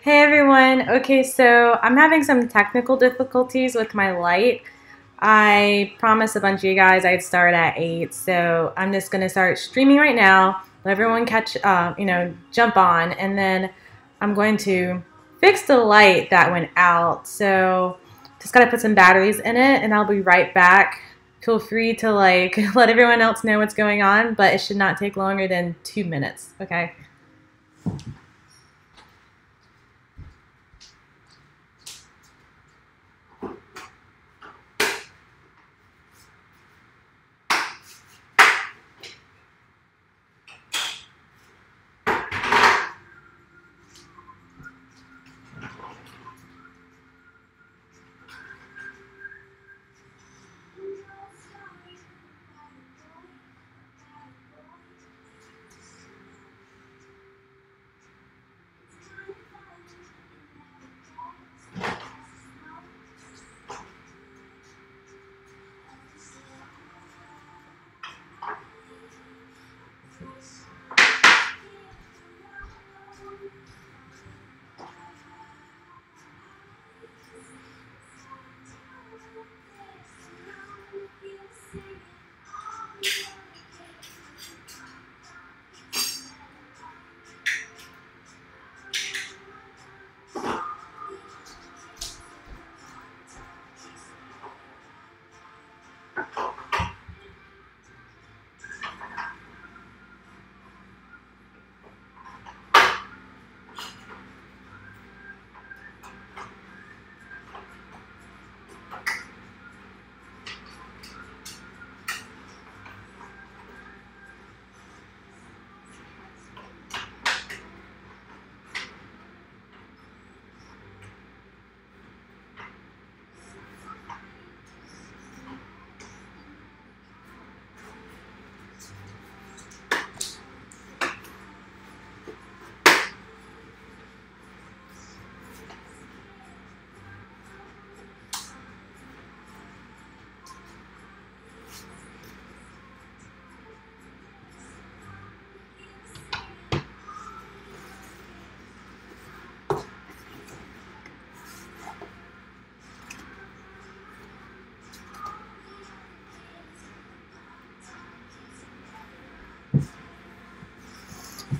Hey everyone. Okay, so I'm having some technical difficulties with my light. I promised a bunch of you guys I'd start at 8, so I'm just gonna start streaming right now. Let everyone jump on, and then I'm going to fix the light that went out. So just gotta put some batteries in it, and I'll be right back. Feel free to let everyone else know what's going on, but it should not take longer than 2 minutes. Okay.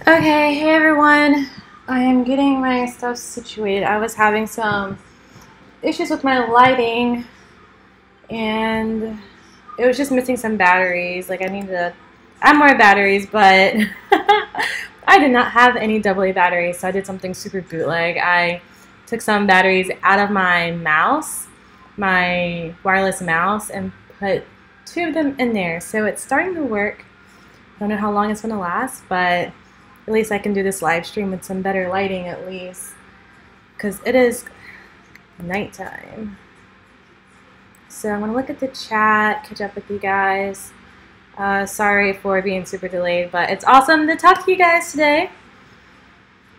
Okay, hey everyone. I am getting my stuff situated. I was having some issues with my lighting and it was just missing some batteries. Like I need to add more batteries, but I did not have any AA batteries, so I did something super bootleg. I took some batteries out of my mouse, my wireless mouse, and put 2 of them in there. So it's starting to work. I don't know how long it's going to last, but at least I can do this live stream with some better lighting at least, because it is nighttime. So I'm going to look at the chat, catch up with you guys. Sorry for being super delayed, but it's awesome to talk to you guys today.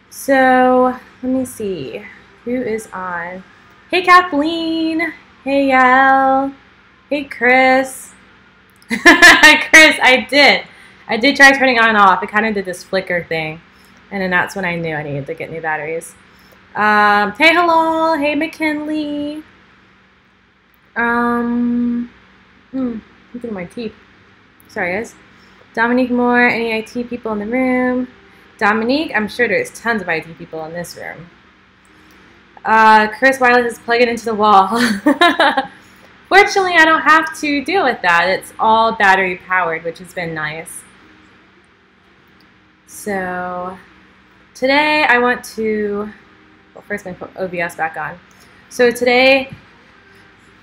So let me see who is on. Hey Kathleen. Hey Yael. Hey Chris. Chris, I did try turning on and off. It kind of did this flicker thing. And then that's when I knew I needed to get new batteries. Hey, hello. Hey, McKinley. Look at my teeth. Sorry, guys. Dominique Moore. Any IT people in the room? Dominique, I'm sure there's tons of IT people in this room. Chris Wireless is plugging into the wall. Fortunately, I don't have to deal with that. It's all battery powered, which has been nice. So today I want to, well, first I'm going to put OBS back on. So today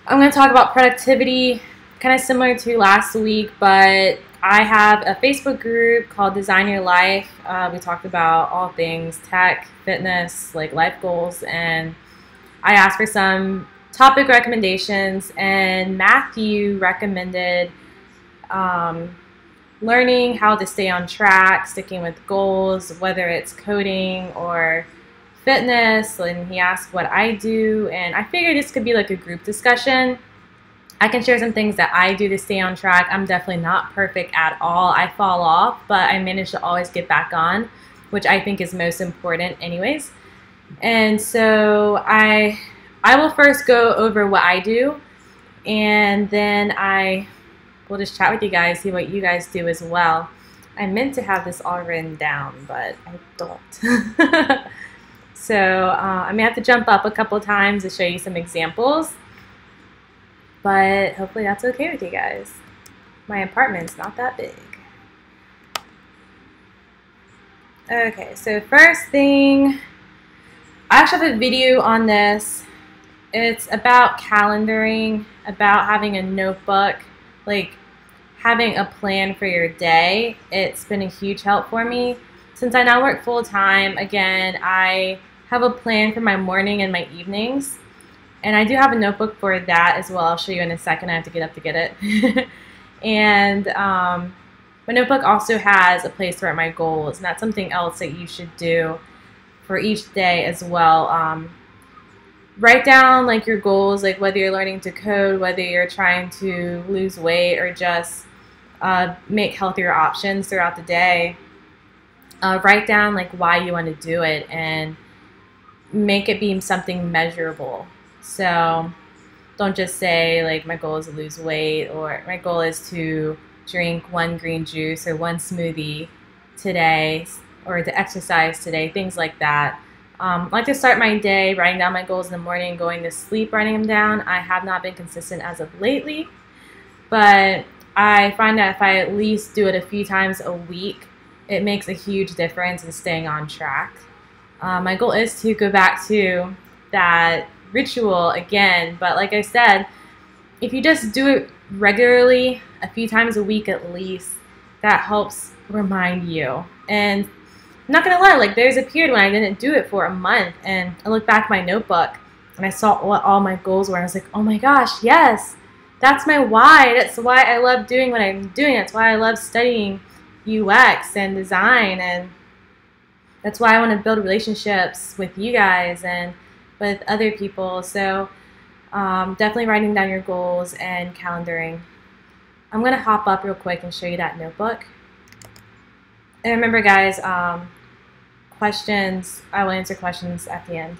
I'm going to talk about productivity, kind of similar to last week, but I have a Facebook group called Design Your Life. We talked about all things tech, fitness, like life goals, and I asked for some topic recommendations, and Matthew recommended learning how to stay on track, sticking with goals, whether it's coding or fitness, and he asked what I do, and I figured this could be like a group discussion. I can share some things that I do to stay on track. I'm definitely not perfect at all. I fall off, but I manage to always get back on. which I think is most important anyways. And so I will first go over what I do, and then I will just chat with you guys, see what you guys do as well. I meant to have this all written down, but I don't. So I may have to jump up a couple times to show you some examples, but hopefully that's okay with you guys. My apartment's not that big. Okay, so first thing, I actually have a video on this. It's about calendaring, about having a notebook, like having a plan for your day. It's been a huge help for me. Since I now work full-time, again, I have a plan for my morning and my evenings. And I do have a notebook for that as well. I'll show you in a second. I have to get up to get it. And my notebook also has a place to write my goals, and that's something else that you should do for each day as well. Write down like your goals, like whether you're learning to code, whether you're trying to lose weight, or just make healthier options throughout the day. Write down like why you want to do it and make it be something measurable. So don't just say like my goal is to lose weight, or my goal is to drink 1 green juice or 1 smoothie today, or to exercise today, things like that. I like to start my day writing down my goals in the morning, going to sleep writing them down. I have not been consistent as of lately, but I find that if I at least do it a few times a week, it makes a huge difference in staying on track. My goal is to go back to that ritual again, but like I said, if you just do it regularly, a few times a week at least, that helps remind you. And I'm not gonna lie, like there's a period when I didn't do it for a month, and I looked back at my notebook and I saw what all my goals were, and I was like, oh my gosh, yes, that's my why. That's why I love doing what I'm doing. That's why I love studying UX and design, and that's why I want to build relationships with you guys and with other people. So definitely writing down your goals and calendaring. I'm going to hop up real quick and show you that notebook. And remember guys, questions, I will answer questions at the end.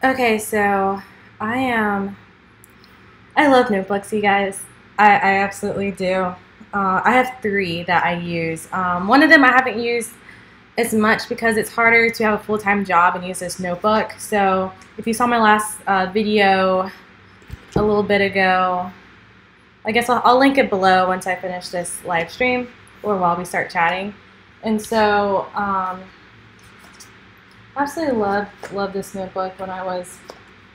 Okay, so I love notebooks, you guys. I absolutely do. I have 3 that I use. One of them I haven't used as much because it's harder to have a full-time job and use this notebook. So if you saw my last video a little bit ago, I guess I'll link it below once I finish this live stream or while we start chatting. And so absolutely loved this notebook when I was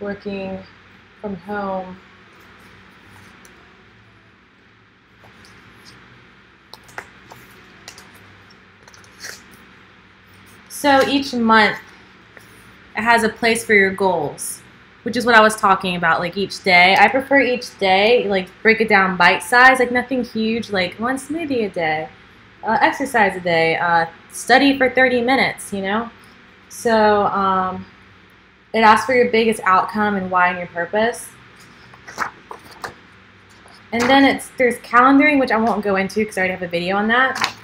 working from home. So each month it has a place for your goals, which is what I was talking about, like each day. I prefer each day, like break it down bite size, like nothing huge, like 1 smoothie a day, exercise a day, study for 30 minutes, you know? So it asks for your biggest outcome and why and your purpose. And then there's calendaring, which I won't go into because I already have a video on that.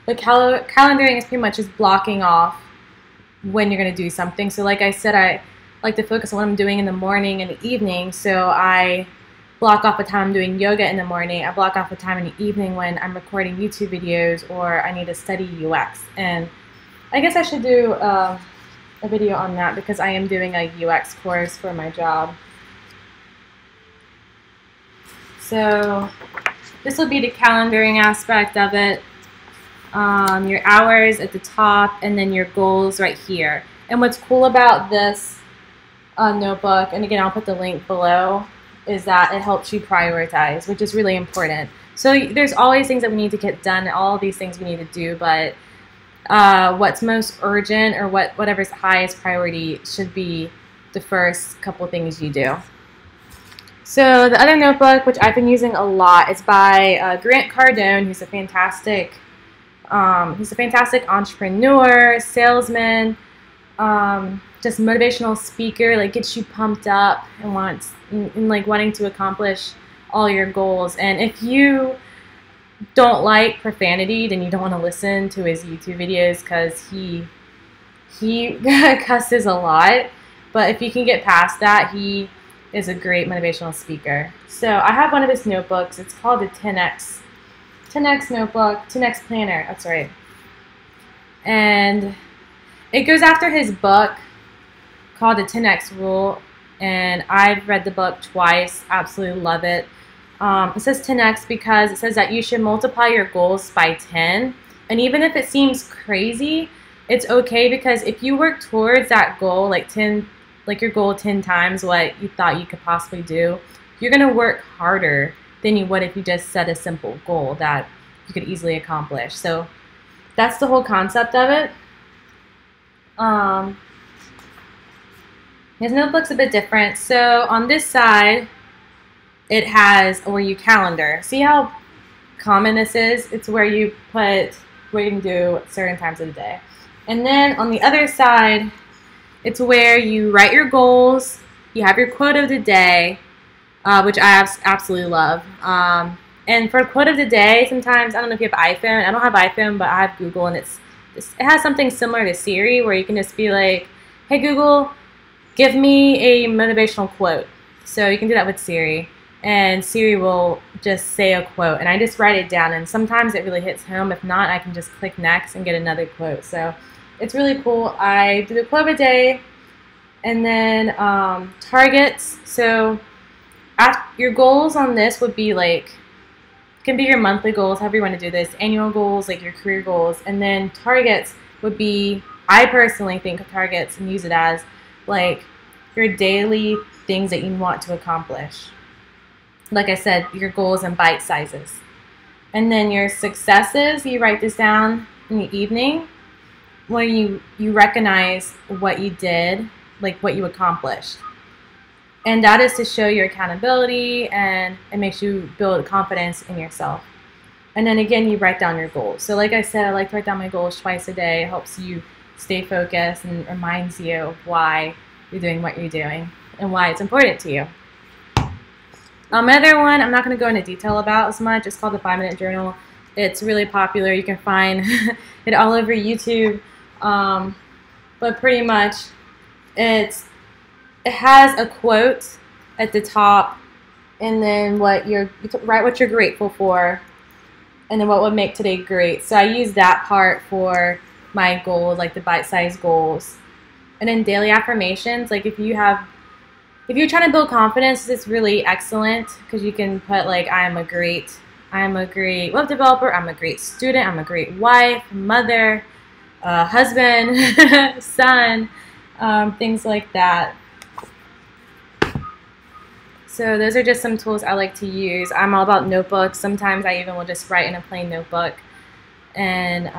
But calendaring is pretty much just blocking off when you're going to do something. So like I said, I like to focus on what I'm doing in the morning and the evening. So I block off the time I'm doing yoga in the morning. I block off the time in the evening when I'm recording YouTube videos or I need to study UX. And I guess I should do a video on that because I am doing a UX course for my job. So this will be the calendaring aspect of it. Your hours at the top, and then your goals right here. And what's cool about this notebook, and again I'll put the link below, is that it helps you prioritize, which is really important. So there's always things that we need to get done, all these things we need to do, but what's most urgent or whatever's highest priority should be the first couple things you do. So the other notebook, which I've been using a lot, is by Grant Cardone. He's a fantastic entrepreneur, salesman, just motivational speaker. Like, gets you pumped up and like wanting to accomplish all your goals. And if you don't like profanity, then you don't want to listen to his YouTube videos, because he cusses a lot. But if you can get past that, he is a great motivational speaker. So I have one of his notebooks. It's called the 10X notebook, 10X planner. That's right. And it goes after his book called the 10X rule. And I've read the book twice. Absolutely love it. It says 10X because it says that you should multiply your goals by 10. And even if it seems crazy, it's okay, because if you work towards that goal, like your goal 10 times what you thought you could possibly do, you're going to work harder than you would if you just set a simple goal that you could easily accomplish. So that's the whole concept of it. His notebook's a bit different. So on this side, it has where you calendar. See how common this is? It's where you put what you can do at certain times of the day. And then on the other side, it's where you write your goals. You have your quote of the day, which I absolutely love. And for quote of the day, sometimes, I don't know if you have iPhone. I don't have iPhone, but I have Google, and it has something similar to Siri, where you can just be like, hey, Google, give me a motivational quote. So you can do that with Siri, and Siri will just say a quote, and I just write it down, and sometimes it really hits home. If not, I can just click next and get another quote. So it's really cool. I do the quote of the day, and then targets. So your goals on this would be like, can be your monthly goals, however you want to do this, annual goals, like your career goals, and then targets would be, I personally think of targets and use it as like your daily things that you want to accomplish. Like I said, your goals in bite sizes. And then your successes, you write this down in the evening when you recognize what you did, like what you accomplished. And that is to show your accountability, and it makes you build confidence in yourself. And then again, you write down your goals. So like I said, I like to write down my goals twice a day. It helps you stay focused and reminds you of why you're doing what you're doing and why it's important to you. Another one I'm not going to go into detail about as much. It's called the 5-Minute Journal. It's really popular. You can find it all over YouTube. But pretty much it has a quote at the top, and then you write what you're grateful for, and then what would make today great. So I use that part for my goals, like the bite-sized goals. And then daily affirmations, like if you're trying to build confidence, it's really excellent, because you can put like, I am a great web developer, I'm a great student, I'm a great wife, mother, husband, son, things like that. So those are just some tools I like to use. I'm all about notebooks. Sometimes I even will just write in a plain notebook. And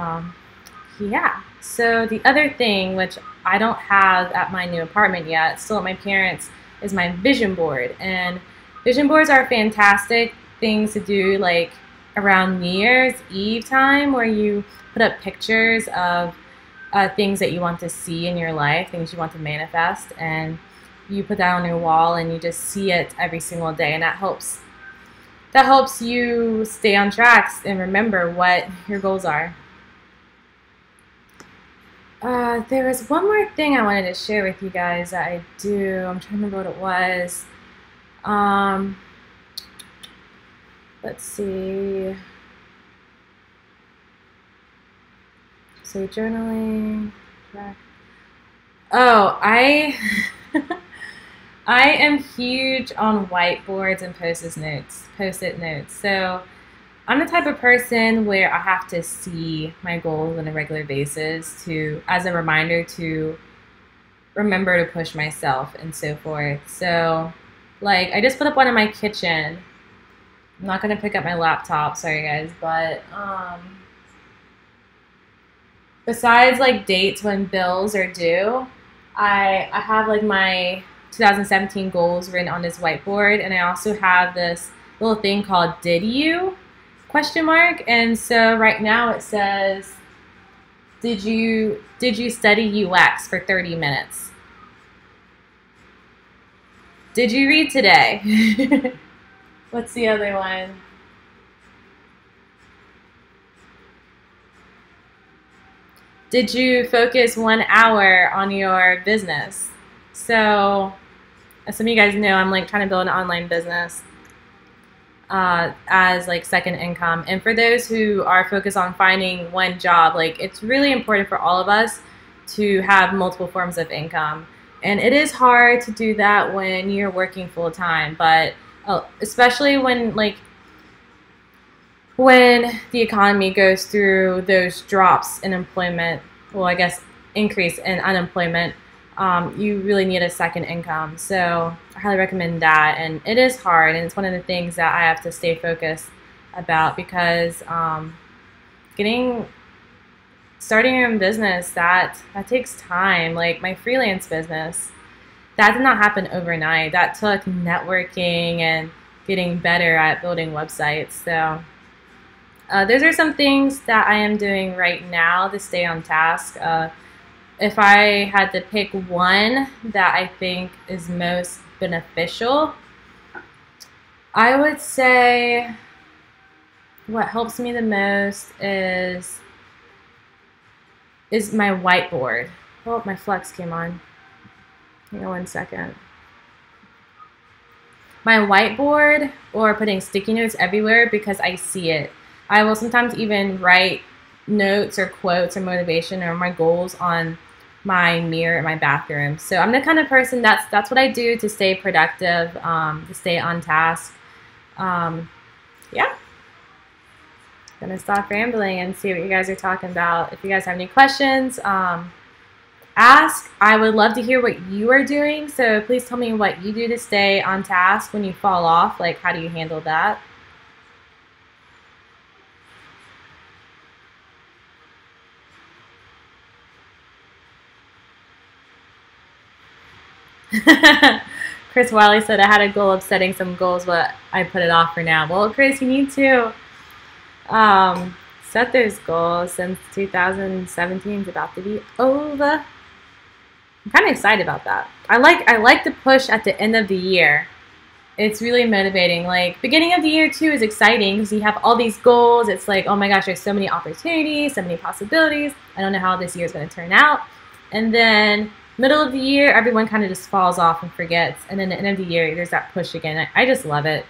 yeah. So the other thing, which I don't have at my new apartment yet, still at my parents', is my vision board. And vision boards are fantastic things to do like around New Year's Eve time, where you put up pictures of things that you want to see in your life, things you want to manifest, and you put that on your wall and you just see it every single day, and that helps you stay on track and remember what your goals are. There was one more thing I wanted to share with you guys that I do. I'm trying to remember what it was. Let's see. So journaling. Oh, I am huge on whiteboards and post-it notes. So I'm the type of person where I have to see my goals on a regular basis as a reminder to remember to push myself and so forth. So Like, I just put up one in my kitchen. I'm not going to pick up my laptop, sorry guys, but besides like dates when bills are due, I have like my 2017 goals written on this whiteboard, and I also have this little thing called "Did you?" question mark. And so right now it says, did you study UX for 30 minutes? Did you read today? What's the other one? Did you focus 1 hour on your business? So, as some of you guys know, I'm like trying to build an online business as like second income. And for those who are focused on finding one job, like it's really important for all of us to have multiple forms of income. And it is hard to do that when you're working full time, but especially when the economy goes through those drops in employment, well, I guess increase in unemployment, you really need a second income. So I highly recommend that. And it is hard, and it's one of the things that I have to stay focused about, because starting your own business, that takes time. Like my freelance business, that did not happen overnight. That took networking and getting better at building websites. So those are some things that I am doing right now to stay on task. If I had to pick one that I think is most beneficial, I would say what helps me the most is my whiteboard. Oh, my flex came on. Hang on 1 second. My whiteboard, or putting sticky notes everywhere, because I see it. I will sometimes even write notes or quotes or motivation or my goals on my mirror in my bathroom. So I'm the kind of person that's what I do to stay productive, to stay on task. Yeah. Gonna stop rambling and see what you guys are talking about. If you guys have any questions, ask. I would love to hear what you are doing. So please tell me what you do to stay on task when you fall off. Like, how do you handle that? Chris Wiley said, I had a goal of setting some goals, but I put it off for now. Well, Chris, you need to set those goals, since 2017 is about to be over. I'm kind of excited about that. I like to push at the end of the year. It's really motivating. Like, beginning of the year too is exciting because you have all these goals. It's like, oh my gosh, there's so many opportunities, so many possibilities. I don't know how this year is going to turn out. And then middle of the year, everyone kind of just falls off and forgets. And then at the end of the year, there's that push again. I just love it.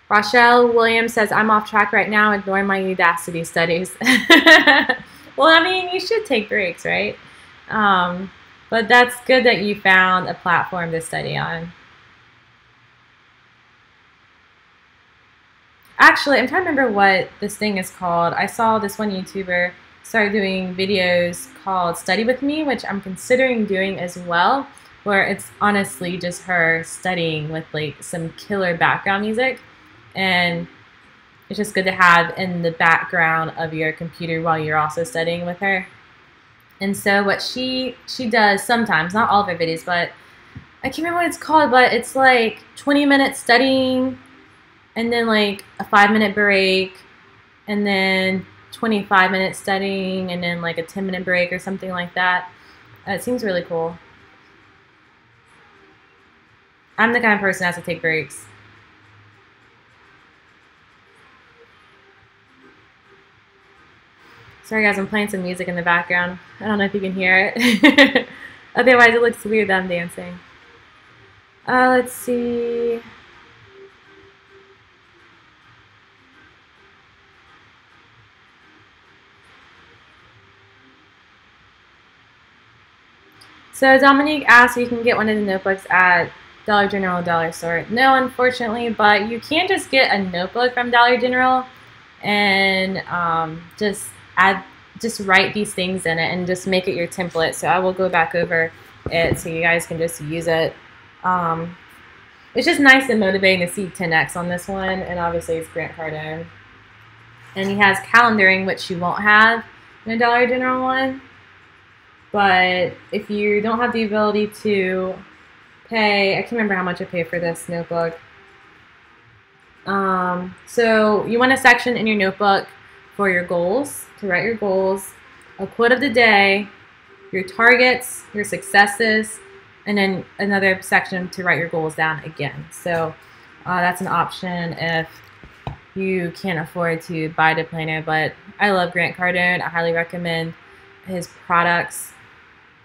Rochelle Williams says, I'm off track right now, ignoring my Udacity studies. Well, I mean, you should take breaks, right? But that's good that you found a platform to study on. Actually, I'm trying to remember what this thing is called. I saw this one YouTuber started doing videos called Study With Me, which I'm considering doing as well, where it's honestly just her studying with like some killer background music. And it's just good to have in the background of your computer while you're also studying with her. And so what she does sometimes, not all of her videos, but I can't remember what it's called, but it's like 20 minutes studying, and then like a 5-minute break, and then 25 minutes studying, and then like a 10-minute break or something like that. It seems really cool. I'm the kind of person that has to take breaks. Sorry guys, I'm playing some music in the background. I don't know if you can hear it. Otherwise it looks weird that I'm dancing. Let's see. So Dominique asked if you can get one of the notebooks at Dollar General or Dollar Store. No, unfortunately, but you can just get a notebook from Dollar General and just write these things in it and just make it your template. So I will go back over it so you guys can just use it. It's just nice and motivating to see 10x on this one, and obviously it's Grant Cardone. And he has calendaring, which you won't have in a Dollar General one. But if you don't have the ability to pay, I can't remember how much I paid for this notebook. So you want a section in your notebook for your goals, to write your goals, a quote of the day, your targets, your successes, and then another section to write your goals down again. So that's an option if you can't afford to buy the planner. But I love Grant Cardone. I highly recommend his products.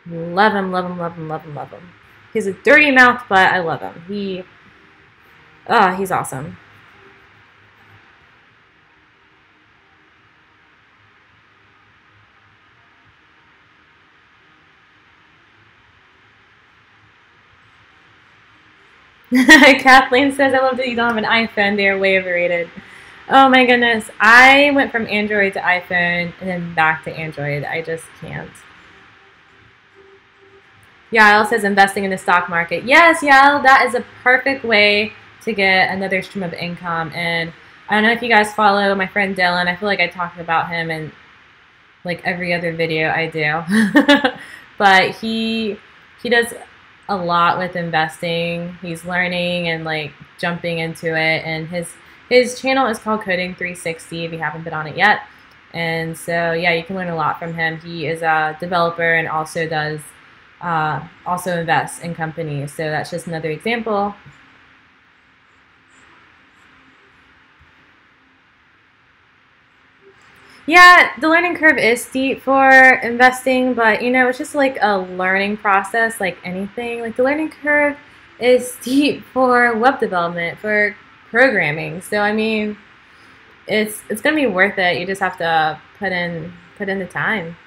Love him, love him, love him, love him, love him. He has a dirty mouth, but I love him. He's awesome. Kathleen says, I love that you don't have an iPhone. They're way overrated. Oh my goodness. I went from Android to iPhone and then back to Android. I just can't. Yael says investing in the stock market. Yes, Yael, that is a perfect way to get another stream of income. And I don't know if you guys follow my friend Dylan. I feel like I talk about him in like every other video I do. But he does a lot with investing. He's learning and like jumping into it. And his channel is called Coding 360 if you haven't been on it yet. And so yeah, you can learn a lot from him. He is a developer and also does also invests in companies. So that's just another example. Yeah, the learning curve is steep for investing, but you know, it's just like a learning process like anything. Like the learning curve is steep for web development, for programming. So I mean, it's gonna be worth it. You just have to put in the time.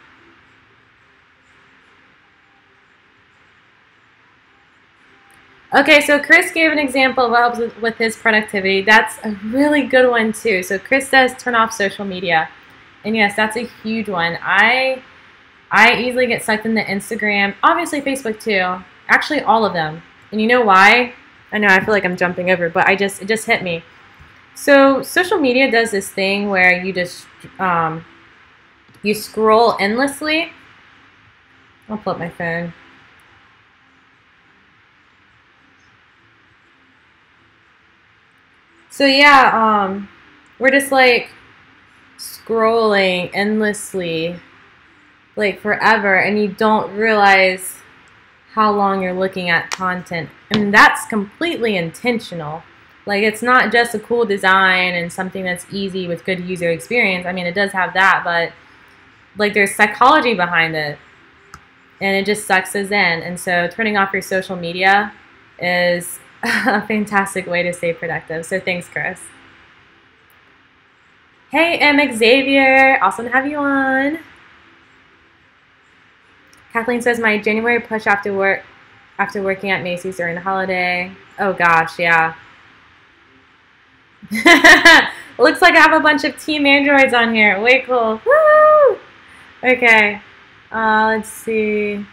Okay, so Chris gave an example of what helps with his productivity. That's a really good one too. So Chris says turn off social media. And yes, that's a huge one. I easily get sucked into Instagram, obviously Facebook too. Actually, all of them. And you know why? I know I feel like I'm jumping over, but it just hit me. So social media does this thing where you just you scroll endlessly. I'll pull up my phone. So yeah, we're just like scrolling endlessly, like forever, and you don't realize how long you're looking at content. And that's completely intentional. Like it's not just a cool design and something that's easy with good user experience. I mean, it does have that, but like there's psychology behind it, and it just sucks us in. And so turning off your social media is a fantastic way to stay productive. So thanks, Chris. Hey, M. Xavier. Awesome to have you on. Kathleen says, my January push after working at Macy's during the holiday. Oh, gosh, yeah. Looks like I have a bunch of Team Androids on here. Way cool. Woo! Okay. Let's see.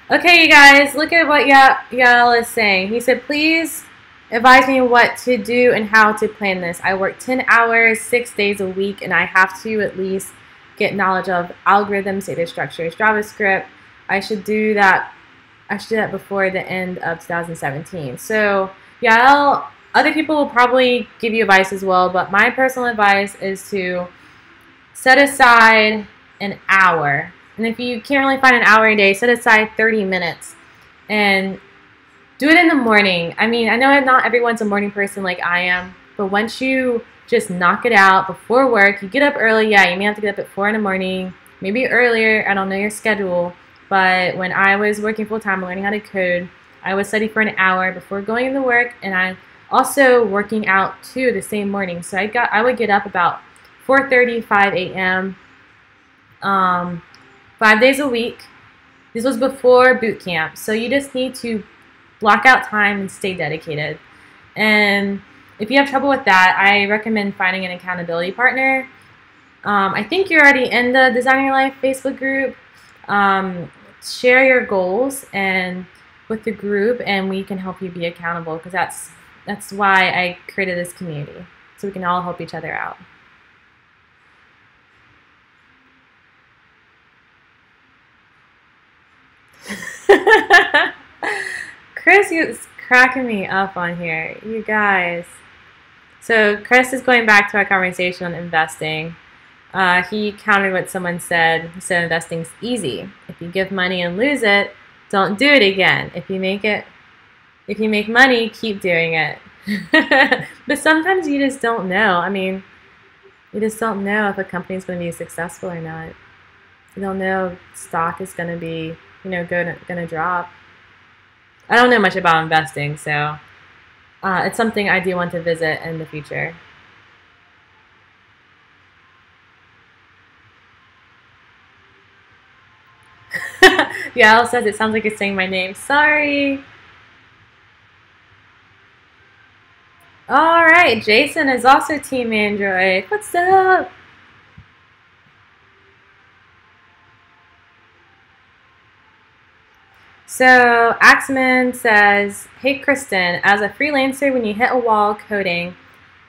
Okay, you guys, look at what Yael is saying. He said, please advise me what to do and how to plan this. I work 10 hours, 6 days a week, and I have to at least get knowledge of algorithms, data structures, JavaScript. I should do that before the end of 2017. So, Yael, other people will probably give you advice as well, but my personal advice is to set aside an hour. And if you can't really find an hour a day, set aside 30 minutes and do it in the morning. I mean, I know not everyone's a morning person like I am, but once you just knock it out before work, you get up early. Yeah, you may have to get up at 4 in the morning, maybe earlier. I don't know your schedule. But when I was working full-time learning how to code, I would study for an hour before going into work, and I also working out too the same morning. So I would get up about 4:30, 5 a.m. 5 days a week. This was before boot camp. So you just need to block out time and stay dedicated. And if you have trouble with that, I recommend finding an accountability partner. I think you're already in the Design Your Life Facebook group. Share your goals and with the group, and we can help you be accountable, because that's why I created this community, so we can all help each other out. Chris is cracking me up on here, you guys. So Chris is going back to our conversation on investing. He countered what someone said. He said investing's easy. If you give money and lose it, don't do it again. If you make money, keep doing it. But sometimes you just don't know. I mean, you just don't know if a company's going to be successful or not. You don't know if stock is going to be, going to drop. I don't know much about investing, so it's something I do want to visit in the future. Yeah, Al says it sounds like you're saying my name. Sorry. All right, Jason is also Team Android. What's up? So Axman says, hey Kristen, as a freelancer, when you hit a wall coding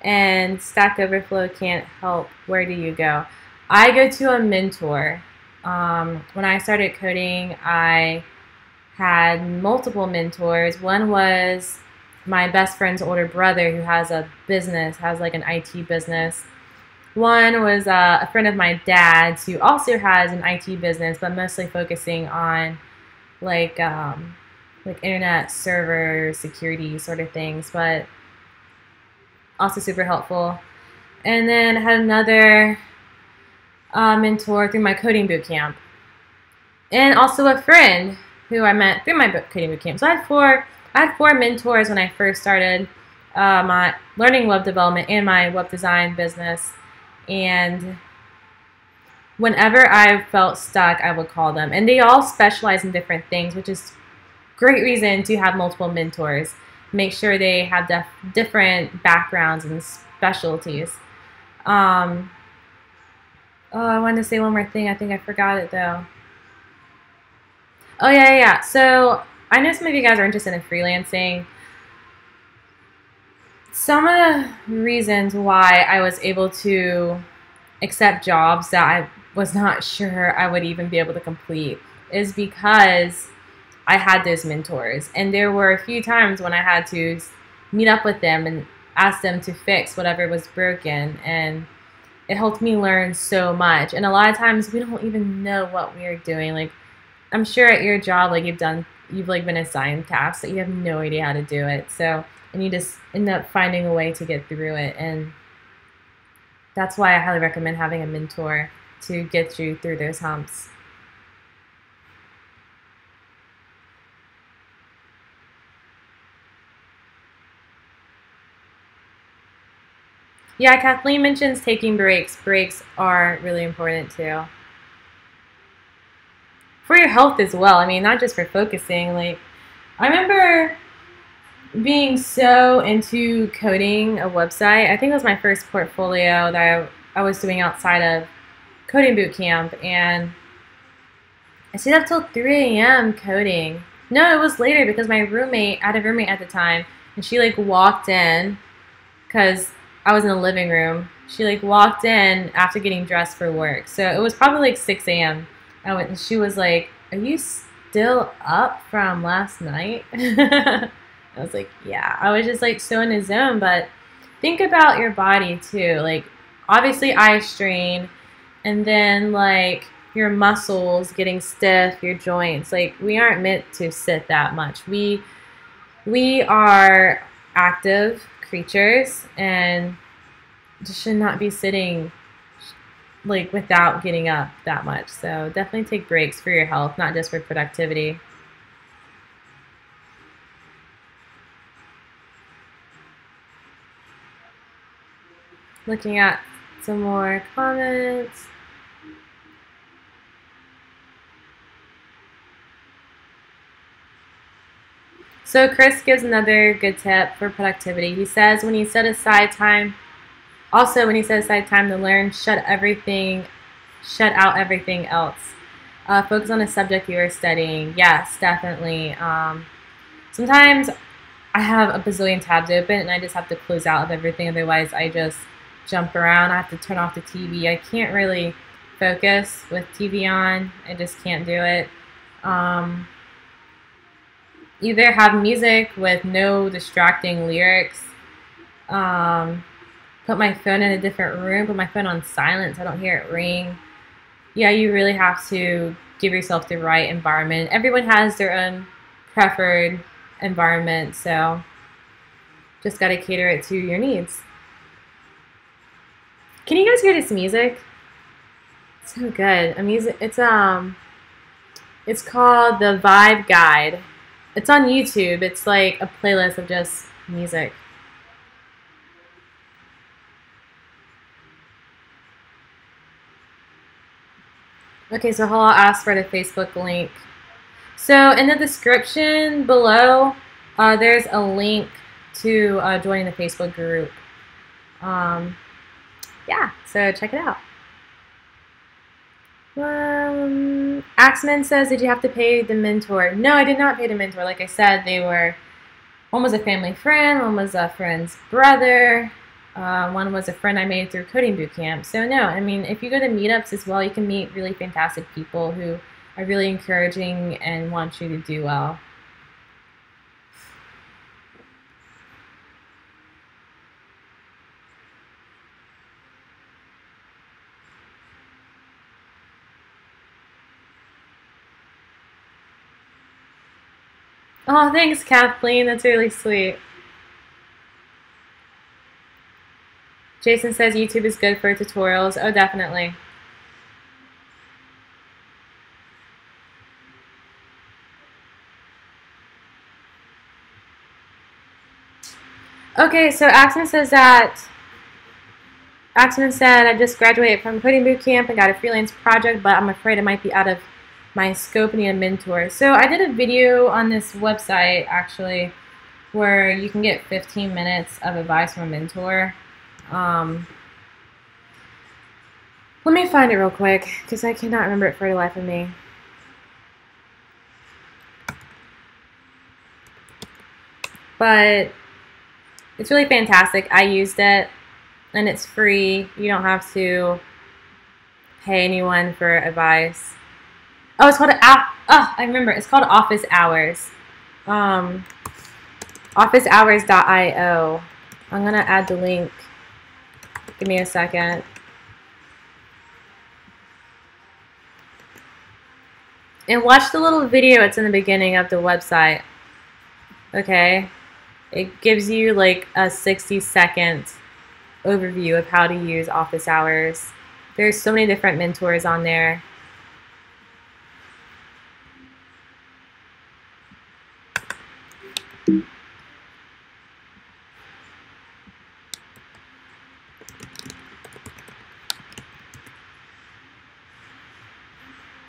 and Stack Overflow can't help, where do you go? I go to a mentor. When I started coding, I had multiple mentors. One was my best friend's older brother, who has a business, has like an IT business. One was a friend of my dad's who also has an IT business, but mostly focusing on like internet server security sort of things, but also super helpful. And then I had another mentor through my coding bootcamp, and also a friend who I met through my coding bootcamp. So I had four mentors when I first started my learning web development and my web design business. And whenever I felt stuck, I would call them. And they all specialize in different things, which is great reason to have multiple mentors. Make sure they have different backgrounds and specialties. Oh, I wanted to say one more thing. I think I forgot it, though. Oh, yeah. So I know some of you guys are interested in freelancing. Some of the reasons why I was able to accept jobs that I was not sure I would even be able to complete is because I had those mentors. And there were a few times when I had to meet up with them and ask them to fix whatever was broken. And it helped me learn so much. And a lot of times we don't even know what we're doing. Like, I'm sure at your job, like you've like been assigned tasks that you have no idea how to do it. So, and you just end up finding a way to get through it. And that's why I highly recommend having a mentor to get you through those humps. Yeah, Kathleen mentions taking breaks. Breaks are really important too. For your health as well. I mean, not just for focusing. Like, I remember being so into coding a website. I think it was my first portfolio that I was doing outside of coding bootcamp, and I stayed up till 3 a.m. coding. No, it was later because I had a roommate at the time, and she like walked in because I was in the living room. She like walked in after getting dressed for work. So it was probably like 6 a.m. And she was like, "Are you still up from last night?" I was like, "Yeah." I was just like so in the zone. But think about your body too. Like, obviously eye strain, and then like your muscles getting stiff, your joints. Like, we aren't meant to sit that much. We are active creatures and just should not be sitting like without getting up that much. So definitely take breaks for your health, not just for productivity. Looking at some more comments. So Chris gives another good tip for productivity. He says when you set aside time Also, when you set aside time to learn, shut out everything else. Focus on the subject you are studying. Yes, definitely. Sometimes I have a bazillion tabs open and I just have to close out of everything. Otherwise, I just jump around. I have to turn off the TV. I can't really focus with TV on. I just can't do it. Either have music with no distracting lyrics. Put my phone in a different room. Put my phone on silent so I don't hear it ring. Yeah, you really have to give yourself the right environment. Everyone has their own preferred environment, so just got to cater it to your needs. Can you guys hear this music? It's so good. It's called the Vibe Guide. It's on YouTube. It's like a playlist of just music. Okay, so I'll ask for the Facebook link. So in the description below, there's a link to joining the Facebook group. Yeah, so check it out. Axman says, did you have to pay the mentor? No, I did not pay the mentor. Like I said, one was a family friend, one was a friend's brother, one was a friend I made through coding bootcamp. So no, I mean, if you go to meetups as well, you can meet really fantastic people who are really encouraging and want you to do well. Oh, thanks, Kathleen. That's really sweet. Jason says YouTube is good for tutorials. Oh, definitely. Okay, so Axman said, I just graduated from coding bootcamp and got a freelance project, but I'm afraid it might be out of my scope and need a mentor. So I did a video on this website, actually, where you can get 15 minutes of advice from a mentor. Let me find it real quick, because I cannot remember it for the life of me. But it's really fantastic. I used it, and it's free. You don't have to pay anyone for advice. Oh, it's called I remember. It's called Office Hours. Officehours.io. I'm gonna add the link. Give me a second. And watch the little video. It's in the beginning of the website. Okay. It gives you like a 60-second overview of how to use Office Hours. There's so many different mentors on there.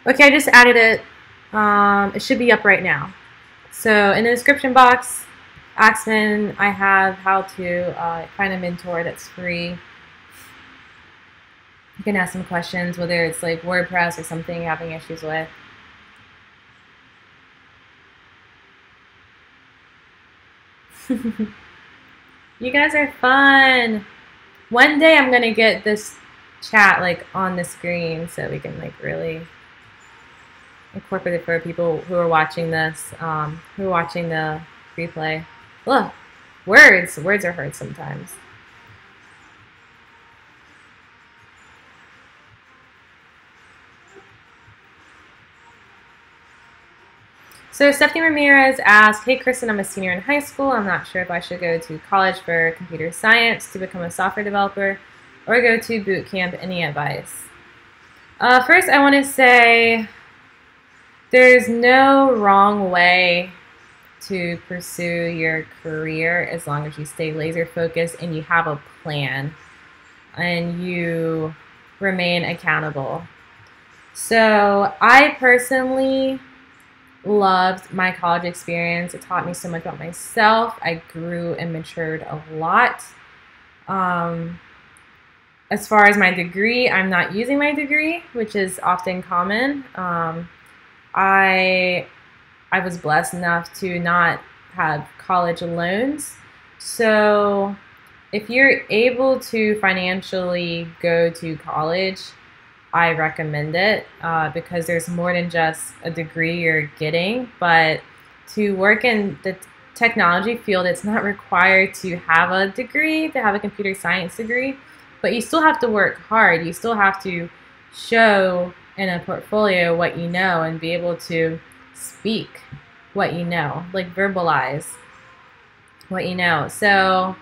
Okay, I just added it. It should be up right now. So in the description box, Axman, I have how to find a mentor that's free. You can ask some questions, whether it's like WordPress or something you're having issues with. You guys are fun. One day I'm gonna get this chat like on the screen so we can like really incorporate it for people who are watching this, who are watching the replay. Look, words are hard sometimes. So Stephanie Ramirez asked, hey Kristen, I'm a senior in high school. I'm not sure if I should go to college for computer science to become a software developer or go to boot camp. Any advice? First, I want to say there's no wrong way to pursue your career as long as you stay laser focused and you have a plan and you remain accountable. So I personally loved my college experience. It taught me so much about myself. I grew and matured a lot. As far as my degree, I'm not using my degree, which is often common. I was blessed enough to not have college loans. So if you're able to financially go to college, I recommend it because there's more than just a degree you're getting. But to work in the technology field, it's not required to have a degree, to have a computer science degree, but you still have to work hard. You still have to show in a portfolio what you know and be able to speak what you know, like verbalize what you know. So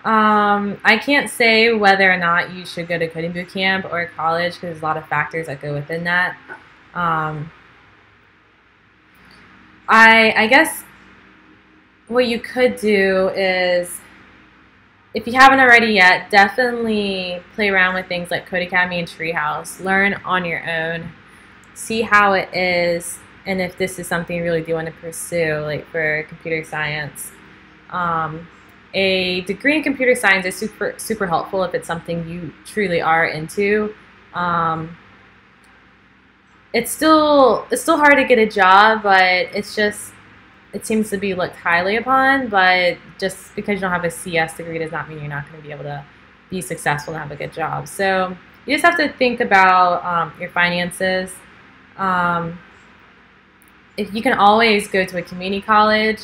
I can't say whether or not you should go to coding boot camp or college because there's a lot of factors that go within that. I guess what you could do is, if you haven't already yet, definitely play around with things like Codecademy and Treehouse. Learn on your own. See how it is, and if this is something you really do want to pursue, like for computer science. A degree in computer science is super helpful if it's something you truly are into. It's still hard to get a job, but it seems to be looked highly upon. But just because you don't have a CS degree does not mean you're not going to be able to be successful and have a good job. So you just have to think about your finances. If you can always go to a community college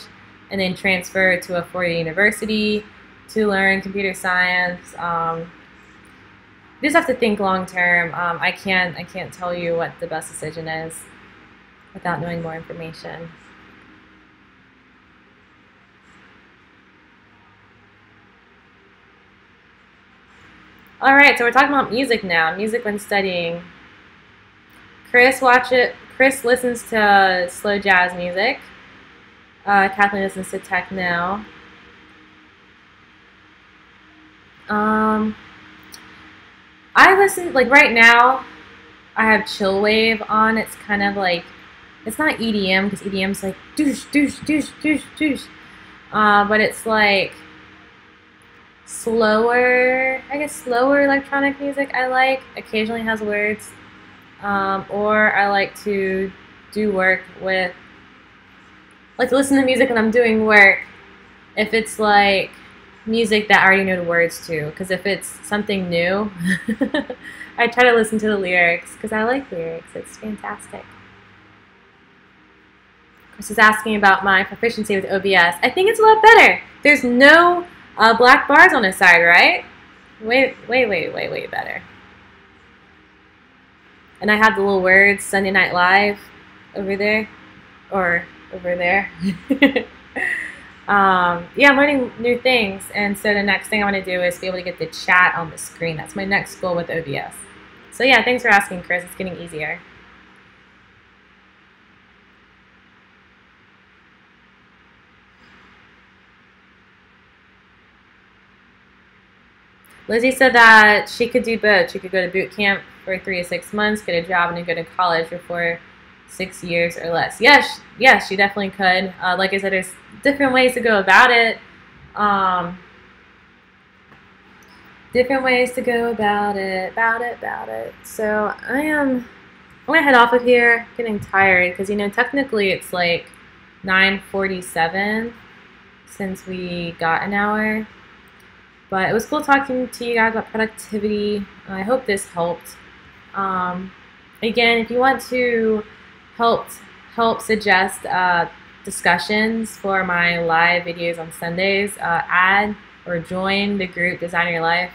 and then transfer to a four-year university to learn computer science. You just have to think long term. I can't tell you what the best decision is without knowing more information. All right, so we're talking about music now. Music when studying. Chris listens to slow jazz music. Kathleen listens to techno. I listen, like right now, I have chill wave on. It's kind of like, it's not EDM because EDM's like douche, douche, douche, douche, douche. But it's like slower, I guess slower electronic music I like. Occasionally has words. Or I like to do work with, like to listen to music when I'm doing work, if it's like music that I already know the words to, because if it's something new, I try to listen to the lyrics, because I like lyrics. It's fantastic. Chris is asking about my proficiency with OBS. I think it's a lot better. There's no black bars on the side, right? Way better. And I have the little words, Sunday Night Live, over there, or over there. Yeah, I'm learning new things, and so the next thing I want to do is be able to get the chat on the screen. That's my next goal with OBS. So yeah, thanks for asking, Chris. It's getting easier. Lizzie said that she could do both. She could go to boot camp for 3 to 6 months, get a job, and then go to college for 6 years or less. Yes, she definitely could. Like I said, there's different ways to go about it. Different ways to go about it. So I'm gonna head off of here. Getting tired because, you know, technically it's like 9:47 since we got an hour. But it was cool talking to you guys about productivity. I hope this helped. Again, if you want to help suggest discussions for my live videos on Sundays, add or join the group Design Your Life.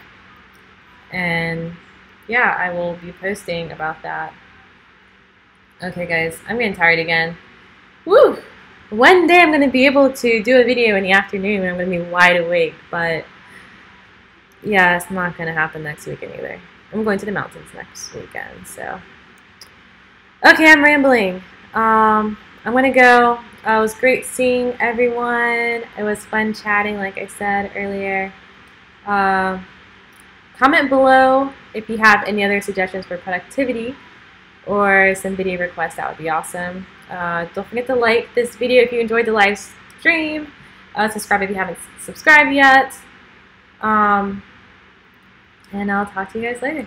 And yeah, I will be posting about that. Okay guys, I'm getting tired again. Woo! One day I'm going to be able to do a video in the afternoon when I'm going to be wide awake, but yeah, it's not going to happen next weekend either. I'm going to the mountains next weekend, so. Okay, I'm rambling. I'm going to go. It was great seeing everyone. It was fun chatting, like I said earlier. Comment below if you have any other suggestions for productivity or some video requests. That would be awesome. Don't forget to like this video if you enjoyed the live stream. Subscribe if you haven't subscribed yet. and I'll talk to you guys later.